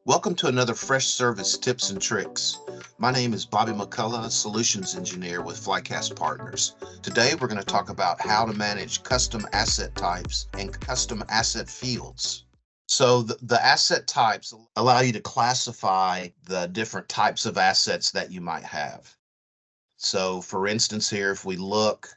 Welcome to another Freshservice Tips and Tricks. My name is Bobby McCullough, Solutions Engineer with Flycast Partners. Today we're going to talk about how to manage custom asset types and custom asset fields. So the asset types allow you to classify the different types of assets that you might have. So for instance here, if we look,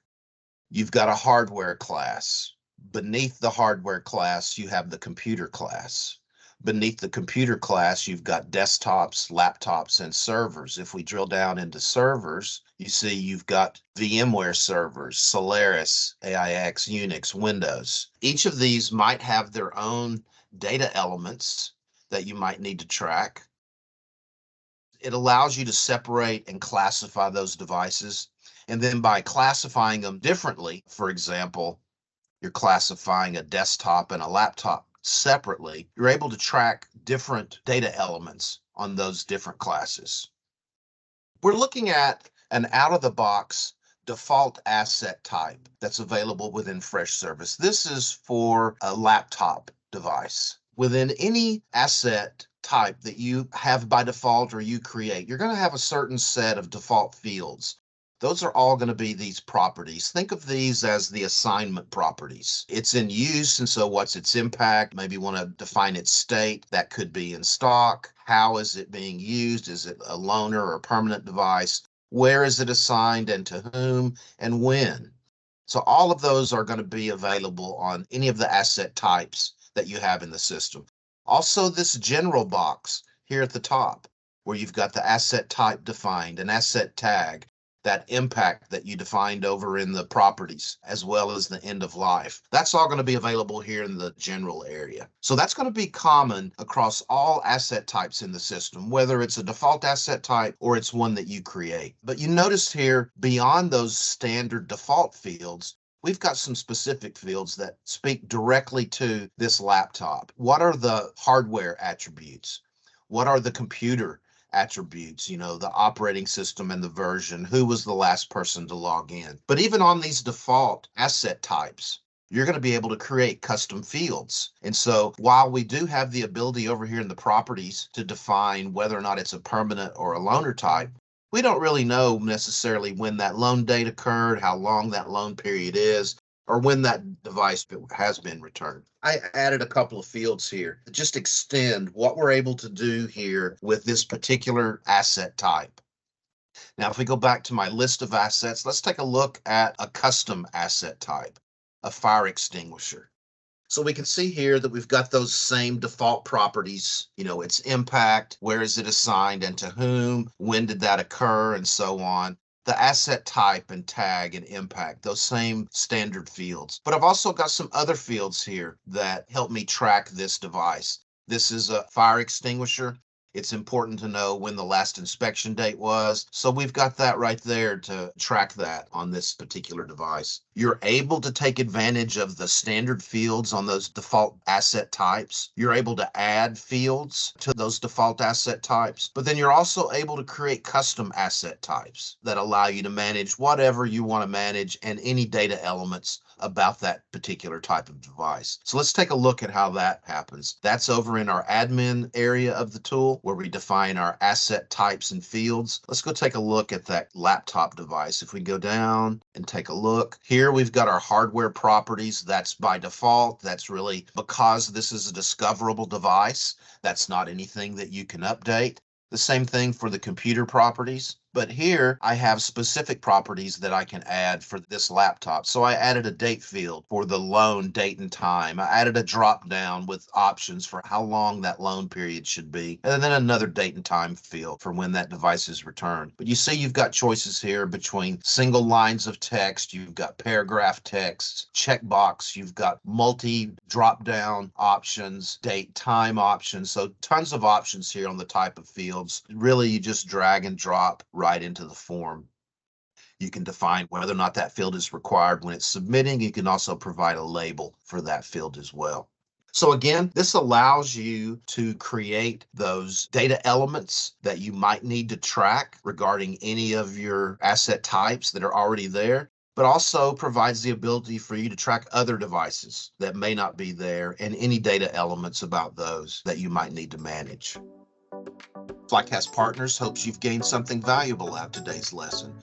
you've got a hardware class. Beneath the hardware class, you have the computer class. Beneath the computer class, you've got desktops, laptops, and servers. If we drill down into servers, you see you've got VMware servers, Solaris, AIX, Unix, Windows. Each of these might have their own data elements that you might need to track. It allows you to separate and classify those devices. And then by classifying them differently, for example, you're classifying a desktop and a laptop separately, you're able to track different data elements on those different classes. We're looking at an out-of-the-box default asset type that's available within Freshservice. This is for a laptop device. Within any asset type that you have by default or you create, you're going to have a certain set of default fields. Those are all going to be these properties. Think of these as the assignment properties. It's in use, and so what's its impact? Maybe you want to define its state. That could be in stock. How is it being used? Is it a loaner or a permanent device? Where is it assigned and to whom and when? So all of those are going to be available on any of the asset types that you have in the system. Also, this general box here at the top, where you've got the asset type defined, an asset tag, that impact that you defined over in the properties, as well as the end of life. That's all going to be available here in the general area. So that's going to be common across all asset types in the system, whether it's a default asset type or it's one that you create. But you notice here, beyond those standard default fields, we've got some specific fields that speak directly to this laptop. What are the hardware attributes? What are the computer attributes, the operating system and the version, who was the last person to log in. But even on these default asset types, you're going to be able to create custom fields. And so while we do have the ability over here in the properties to define whether or not it's a permanent or a loaner type, we don't really know necessarily when that loan date occurred, how long that loan period is, or when that device has been returned. I added a couple of fields here that just extend what we're able to do here with this particular asset type. Now, if we go back to my list of assets, let's take a look at a custom asset type, a fire extinguisher. So we can see here that we've got those same default properties, its impact, where is it assigned and to whom, when did that occur, and so on. The asset type and tag and impact, those same standard fields. But I've also got some other fields here that help me track this device. This is a fire extinguisher. It's important to know when the last inspection date was. So we've got that right there to track that on this particular device. You're able to take advantage of the standard fields on those default asset types. You're able to add fields to those default asset types, but then you're also able to create custom asset types that allow you to manage whatever you want to manage and any data elements about that particular type of device. So let's take a look at how that happens. That's over in our admin area of the tool where we define our asset types and fields. Let's go take a look at that laptop device. If we go down and take a look, here we've got our hardware properties. That's by default. That's really because this is a discoverable device. That's not anything that you can update. The same thing for the computer properties. But here I have specific properties that I can add for this laptop. So I added a date field for the loan date and time. I added a drop down with options for how long that loan period should be. And then another date and time field for when that device is returned. But you see you've got choices here between single lines of text. You've got paragraph text, checkbox. You've got multi drop down options, date time options. So tons of options here on the type of fields. Really, you just drag and drop right into the form. You can define whether or not that field is required when it's submitting. You can also provide a label for that field as well. So again, this allows you to create those data elements that you might need to track regarding any of your asset types that are already there, but also provides the ability for you to track other devices that may not be there and any data elements about those that you might need to manage. Flycast Partners hopes you've gained something valuable out of today's lesson.